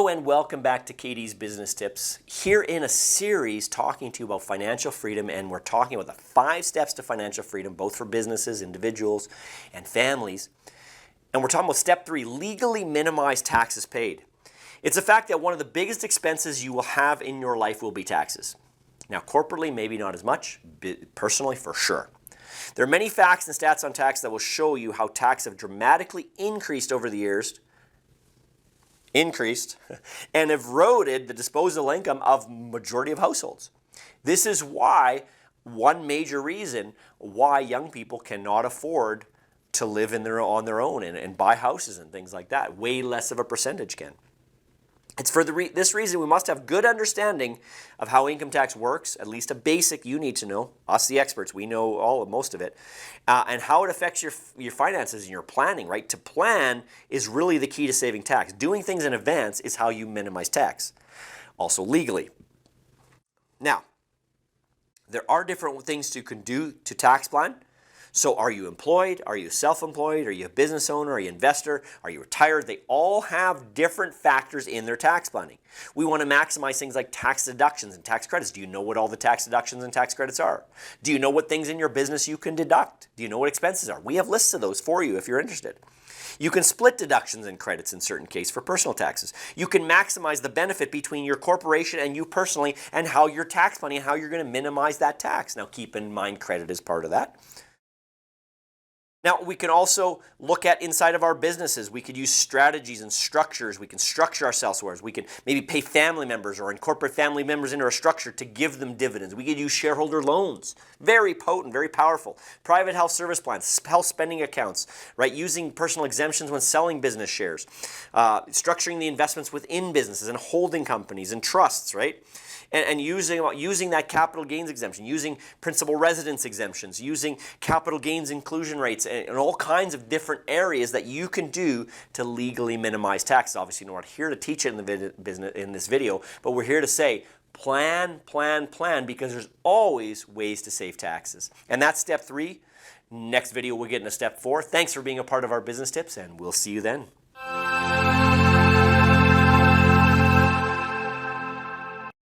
Hello and welcome back to Katie's Business Tips. Here in a series talking to you about financial freedom, and we're talking about the 5 steps to financial freedom, both for businesses, individuals, and families. And we're talking about step 3, legally minimize taxes paid. It's a fact that one of the biggest expenses you will have in your life will be taxes. Now, corporately, maybe not as much, personally, for sure. There are many facts and stats on tax that will show you how taxes have dramatically increased over the years, and eroded the disposable income of majority of households. This is why one major reason why young people cannot afford to live on their own and buy houses and things like that. Way less of a percentage can. It's for this reason we must have good understanding of how income tax works, at least a basic you need to know. Us, the experts, we know most of it, and how it affects your finances and your planning, right? To plan is really the key to saving tax. Doing things in advance is how you minimize tax, also legally. Now, there are different things you can do to tax plan. So are you employed? Are you self-employed? Are you a business owner? Are you an investor? Are you retired? They all have different factors in their tax planning. We want to maximize things like tax deductions and tax credits. Do you know what all the tax deductions and tax credits are? Do you know what things in your business you can deduct? Do you know what expenses are? We have lists of those for you if you're interested. You can split deductions and credits in certain cases for personal taxes. You can maximize the benefit between your corporation and you personally and how your tax planning and how you're going to minimize that tax. Now keep in mind credit is part of that. Now, we can also look at inside of our businesses. We could use strategies and structures. We can structure ourselves where we can maybe pay family members or incorporate family members into our structure to give them dividends. We could use shareholder loans. Very potent, very powerful. Private health service plans, health spending accounts, right? Using personal exemptions when selling business shares. Structuring the investments within businesses and holding companies and trusts, right? And using that capital gains exemption, using principal residence exemptions, using capital gains inclusion rates, and all kinds of different areas that you can do to legally minimize taxes. Obviously, we're not here to teach it in this video, but we're here to say plan, plan, plan, because there's always ways to save taxes. And that's step 3. Next video, we'll get into step 4. Thanks for being a part of our business tips, and we'll see you then.